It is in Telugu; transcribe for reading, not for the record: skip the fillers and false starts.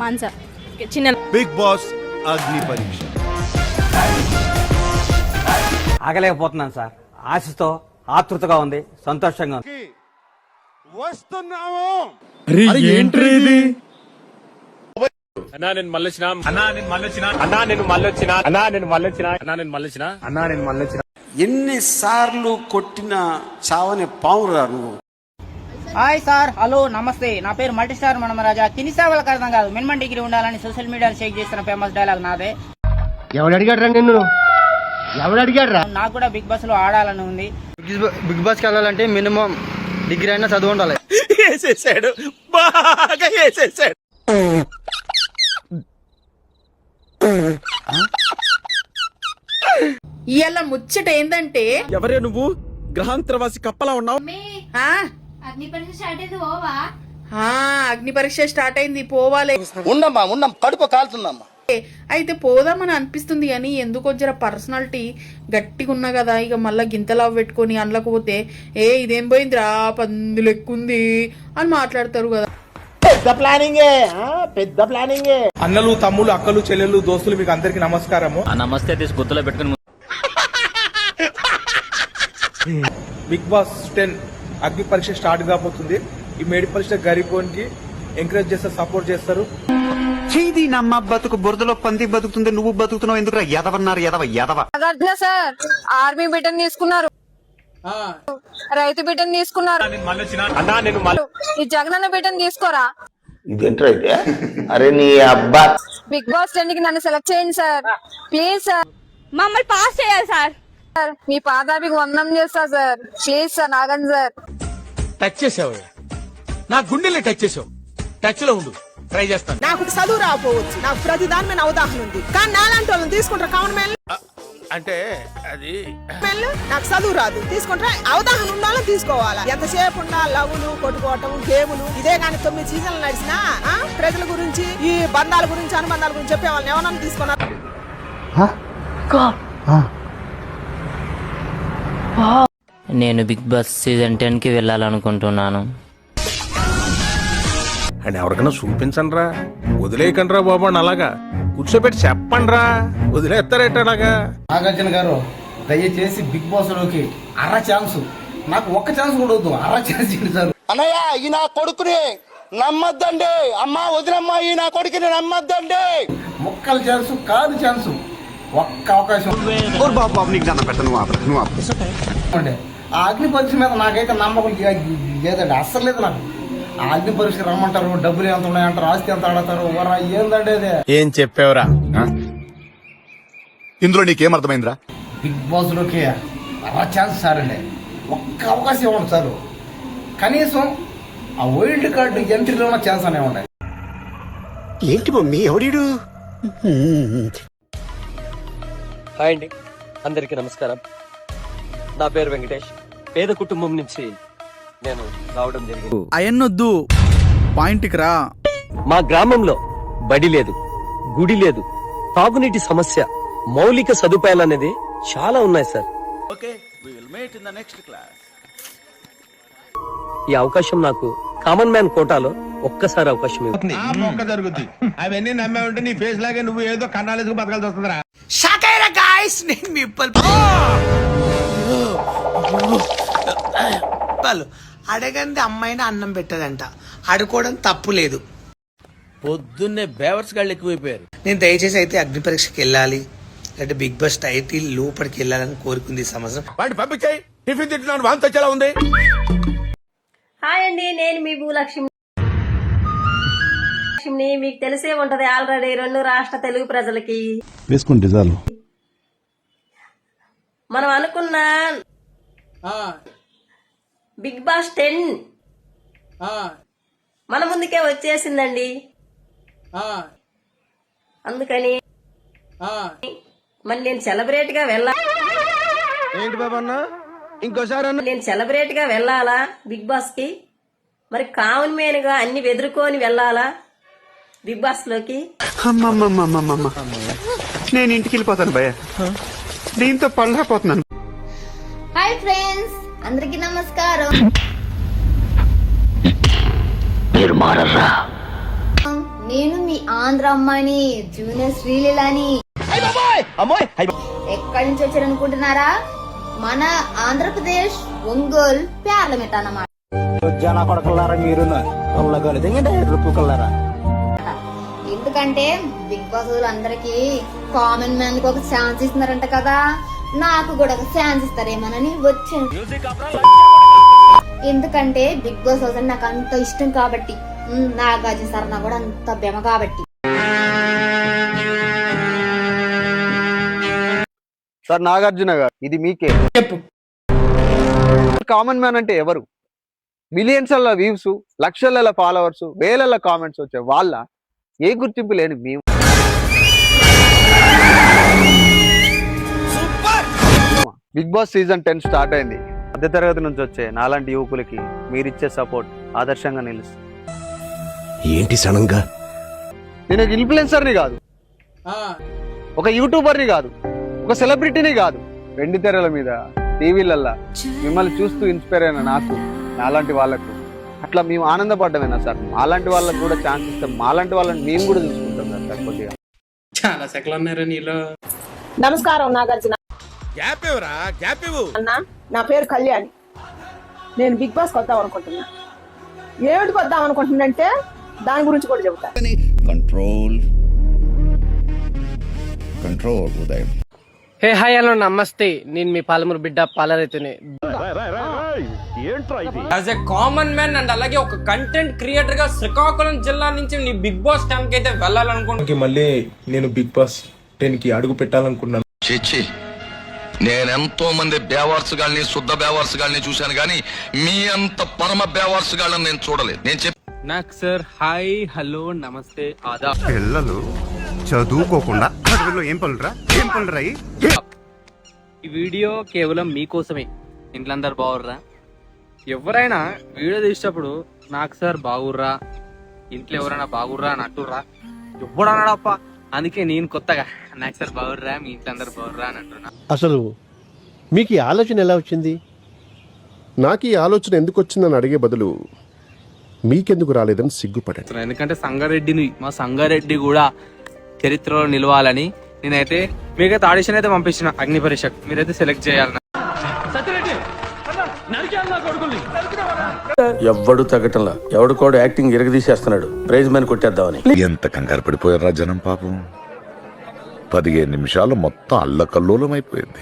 మాన్సా. చిన్న బిగ్ బాస్ అగ్ని పరీక్ష. ఆగలేకపోతున్నాను సార్. ఆశతో ఆతృతగా ఉంది, సంతోషంగా ఉంది. వస్తున్నాము. ఏంట్రీ అన్నా నేను మళ్ళొచ్చినా, అన్నా నేను మళ్ళొచ్చినా, అన్నా నేను మళ్ళొచ్చినా, అన్నా నేను మళ్ళొచ్చినా, అన్నా నేను మళ్ళొచ్చినా, అన్నా నేను మళ్ళొచ్చినా. ఎన్నిసార్లు కొట్టిన చావని పావురా నువ్వు. హాయ్ సార్, హలో, నమస్తే. నా పేరు మల్టీ స్టార్ మనమరాజా. తిని సేవలకు అర్థం కాదు, మినిమం డిగ్రీ ఉండాలని సోషల్ మీడియాలో షేక్ చేస్తున్న ఫేమస్ డైలాగ్ నాదే. ఎవడు అడిగాడ్రా నిన్ను? ఎవడు అడిగాడ్రా? నాకు కూడా బిగ్ బాస్ లో ఆడాలని ఉంది. బిగ్ బాస్ కి వెళ్ళాలంటే మినిమం డిగ్రీ అయినా చదువు ఉండాలి. వేసేసాడు, బాగా వేసేసాడు. ఇవాళ ముచ్చట ఏందంటే, ఎవరే నువ్వు? గ్రహాంతరవాసి కప్పలా ఉన్నావు. అగ్ని పరీక్ష స్టార్ట్ అయింది, పోవాలి. ఉండమ్మా ఉండం, కడుపు కాలుతుందమ్మా. అయితే పోదామని అనిపిస్తుంది కానీ ఎందుకో జర పర్సనాలిటీ గట్టిగా ఉన్నా కదా, ఇక మళ్ళా గింతలా పెట్టుకొని అందులోకి పోతే ఇదేం పోయిందిరా పందులు ఎక్కుంది అని మాట్లాడతారు కదా. పెద్ద ప్లానింగే. అన్నలు, తమ్ముళ్ళు, అక్కలు, చెల్లెళ్ళు, దోస్తులు మీకు అందరికి నమస్కారము. నమస్తే తీసి గుర్తులో పెట్టుకుని బిగ్ బాస్ 10 అగ్ని పరీక్ష స్టార్ట్ కాబోతుంది. ఈ మేడి పరీక్ష గరిపోనికి ఎంకరేజ్ చేస్తారు, సపోర్ట్ చేస్తారు. చేది నమ్మ బతుకు బురదలో పంది బతుకుతుంది, నువ్వు బతుకుతున్నావు ఎందుకు? ఎదవన్నారు ఎదవ. సార్ ఆర్మీ బిడ్డను తీసుకున్నారు, రైతు బిడ్డను తీసుకున్నారు, అన్నా నేను ఈ జగనన్న బిడ్డను తీసుకోరా. ఇదేంట్రా అయితే? అరే నీ అబ్బా. బిగ్ బాస్ 10 కి నన్ను సెలెక్ట్ చేయండి సార్, ప్లీజ్ సార్. మమ్మల్ని పాస్ చేయాలి సార్. మీ పాదాభికి వందనం చేస్తా సార్, ప్లీజ్ సార్, నాగండి సార్. టచ్ చేసావు, నా గుండెల్ని టచ్ చేసావు. టచ్ లో ఉండు, ట్రై చేస్తాను. నాకు చదువు రాకపోవచ్చు, నాకు ప్రతి దాని మీద అవగాహన ఉంది, కానీ నాలాంటి వాళ్ళని తీసుకుంటారు కావున అంటే అది నాకు చదువు రాదు, తీసుకుంటారా? అవగాహన ఉండాలని తీసుకోవాలా. ఎంతసేపు ఉండా లవ్లు, కొట్టుకోవటం, గేములు, ఇదే కానీ 9 సీజన్లు నడిచినా ప్రజల గురించి, ఈ బంధాల గురించి, అనుబంధాల గురించి చెప్పే వాళ్ళని ఎవరన్నా తీసుకున్నారు. నేను బిగ్ బాస్ సీజన్ 10 కి వెళ్ళాలనుకుంటున్నాను. అని ఎవరికైనా చూపించండి రా, వదిలేయకండి రా బాబు అని అలాగా కూర్చోబెట్టి చెప్పండి రా, వదిలేస్తారేట అలాగా. నాగార్జున గారు దయచేసి బిగ్ బాస్ లోకి ఛాన్స్, నాకు ఒక్క ఛాన్స్ కూడా వద్దు, ఛాన్స్ ఇచ్చారు. అన్నయ్య ఈ నా కొడుకుని నమ్మద్దండి, అమ్మా వదిలమ్మా ఈ నా కొడుకుని నమ్మద్దండి. ముక్కల ఛాన్స్ కాదు, ఛాన్స్ ఒక్క అవకాశం. బాబు నీకు దండం పెట్ట, నువ్వు ఆ అగ్ని పరీక్ష మీద నాకైతే నమ్మకం లేదండి, అస్సలు లేదు నాకు. ఆ అగ్ని పరీక్ష రమ్మంటారు, డబ్బులు ఎంత ఉన్నాయంటారు, ఆస్తి ఎంత ఆడతారు, ఏందండి అదే. ఏం చెప్పావురా? ఇందులో నీకేమర్థమైందిరా? బిగ్ బాస్ లోకి ఛాన్స్ సార్ అండి, ఒక్క అవకాశం ఇవ్వండి సార్. కనీసం ఆ వైల్డ్ కార్డు ఎంట్రీలో ఉన్న ఛాన్స్ అనే ఉన్నాయి. ఏంటి మమ్మీ ఎవడీడు? హాయ్ అండి, అందరికీ నమస్కారం. నా పేరు వెంకటేష్. పేద కుటుంబం నుంచి నేను రావడం జరిగింది. అయన్నొద్దు, పాయింట్కి రా. మా గ్రామంలో బడి లేదు, గుడి లేదు, తాగునీటి సమస్య, మౌలిక సదుపాయాలు అనేది చాలా ఉన్నాయి సార్. ఈ అవకాశం నాకు కామన్ మ్యాన్ కోటాలో ఒక్కసారి అవకాశం జరుగుతుంది. అవన్నీ నమ్మే ఉంటే నీ ఫేస్ లాగే నువ్వు ఏదో కన్నాలేసుకు బతకాల్సి వస్తుందిరా. అడగంది అమ్మాయిని అన్నం పెట్టదంట, అడుకోవడం తప్పు లేదు. పొద్దున్నే బేవర్స్ గాళ్ళు ఎక్కువైపోయారు. నేను దయచేసి అయితే అగ్ని పరీక్షకి వెళ్ళాలి, అంటే బిగ్ బాస్ టైటిల్ లోపలికి వెళ్ళాలని కోరుకుంది ఈ సంవత్సరం. వాడిని పంపించాయి, టిఫిన్ తింటున్నాను, వాంతి వచ్చేలా ఉంది. హాయ్ అండి, నేను మీ భూలక్ష్మి. మీకు తెలిసే ఉంటది ఆల్రెడీ 2 రాష్ట్ర తెలుగు ప్రజలకి వేసుకుంటే చాలు. మనం అనుకున్న బిగ్ బాస్ 10 మన ముందుకే వచ్చేసిందండి. అందుకని మరి నేను సెలబ్రేట్ గా ఏంటి బాబా అన్న ఇంకోసారి నేను సెలబ్రేట్ గా వెళ్ళాలా బిగ్ బాస్ కి? మరి కామన్ మ్యాన్ గా అన్ని ఎదుర్కొని వెళ్ళాలా బిగ్ బాస్ లోకి? నేను ఇంటికి వెళ్ళిపోతాను భయ, దీంతో పళ్ళపోతున్నాను. హాయ్ ఫ్రెండ్స్, అందరికి నమస్కారం. నేను మీ ఆంధ్ర అమ్మాయిని జూనియర్ శ్రీలీలని. ఎక్కడి నుంచి వచ్చారనుకుంటున్నారా? మన ఆంధ్రప్రదేశ్ ఒంగోలు పార్లమెంట్ అన్నమాట. ఎందుకంటే బిగ్ బాస్ అందరికి కామన్ మ్యాన్ కి ఒక ఛాన్స్ ఇస్తున్నారంట కదా, నాకు కూడా ఒక ఛాన్స్ ఇస్తారేమోనని వచ్చాను. ఎందుకంటే బిగ్ బాస్ హౌస్ అంటే నాకు అంత ఇష్టం కాబట్టి, నాగార్జున సార్ నాకు కూడా అంత బెమ కాబట్టి. సార్ నాగార్జున గారు, ఇది మీకే చెప్పు. కామన్ మ్యాన్ అంటే ఎవరు? మిలియన్స్ వ్యూస్, లక్షల ఫాలోవర్స్, వేల కామెంట్స్ వచ్చే వాళ్ళ ఏ గుర్తింపు లేని మేము బిగ్ బాస్ సీజన్ 10 స్టార్ట్ అయింది. మధ్యతరగతి నుంచి వచ్చే నాలాంటి యువకులకి మీరిచ్చే సపోర్ట్ ఆదర్శంగా నిలుస్తుంది. ఏంటి సడన్గా? నేను ఒక ఇన్ఫ్లుయెన్సర్ని కాదు, ఒక యూట్యూబర్ని కాదు, ఒక సెలబ్రిటీని కాదు. వెండి తెరల మీద, టీవీలల్లా మిమ్మల్ని చూస్తూ ఇన్స్పైర్ అయిన నాకు, నాలాంటి వాళ్ళకు అట్లా మేము ఆనందపడ్డమేనా సార్? మాలాంటి వాళ్ళకి కూడా ఛాన్స్ ఇస్తాం, మాలాంటి వాళ్ళని మేము కూడా చూసుకుంటాం సార్. కొద్దిగా చాలా సెకలు ఉన్నారా నీలో. నమస్కారం నాగార్జున అన్న, నా పేరు కళ్యాణి. నేను బిగ్ బాస్ వద్దాం అనుకుంటున్నా. ఏమిటికి వద్దాం అనుకుంటున్నంటే దాని గురించి కూడా చెబుతా. కంట్రోల్ కంట్రోల్ ఉదయం. హే హాయ్ హలో నమస్తే, నేను మీ పాలమూరు బిడ్డ పాలరైతుని. As a common man and అలాగే ఒక కంటెంట్ క్రియేటర్ గా శ్రీకాకుళం జిల్లా నుంచి నీ బిగ్ బాస్ 10 కి అయితే వెళ్ళాలనుకుంటున్నాను. మళ్ళీ నేను బిగ్ బాస్ 10 కి అడుగు పెట్టాలనుకున్నాను. నేనెంతో మంది బేవార్స్ గాల్ని, శుద్ధ బేవార్స్ గాల్ని చూశాను గానీ మీ అంత పరమ బేవార్స్ గాళ్ళని నేను చూడలేదు. నేను నాకు సార్ హాయ్ హలో నమస్తే ఆదా. పిల్లలు చదువుకోకుండా ఏం పనులురా ఈ వీడియో కేవలం మీకోసమే. ఇంట్లో అందరు బాగుర్రా? ఎవరైనా వీడియో తీసేటప్పుడు నాకు సార్ బాగుర్రా, ఇంట్లో ఎవరైనా బాగుర్రా అని అంటుర్రా? ఎప్పుడు అన్నాడప్ప. అందుకే నేను కొత్తగా నాకు సార్ బాగుర్రా, మీ ఇంట్లో అందరు బాగుర్రా అని అంటున్నా. అసలు మీకు ఈ ఆలోచన ఎలా వచ్చింది? నాకు ఈ ఆలోచన ఎందుకు వచ్చిందని అడిగే బదులు మీకెందుకు రాలేదని సిగ్గుపడాను. ఎందుకంటే సంగారెడ్డిని, మా సంగారెడ్డి కూడా చరిత్రలో నిలవాలని నేనైతే మీకైతే ఆడిషన్ అయితే పంపించిన అగ్ని పరీక్షకు. మీరైతే సెలెక్ట్ చేయాలన్నా. ఎవ్వడు తగ్గటంలా, ఎవడు యాక్టింగ్ ఇరగదీసేస్తున్నాడు. ప్రైజ్ మ్యాన్ కొట్టేద్దామని. ఎంత కంగారు పడిపోయారా జనం పాపం. 15 నిమిషాలు మొత్తం అల్లకల్లోలం అయిపోయింది.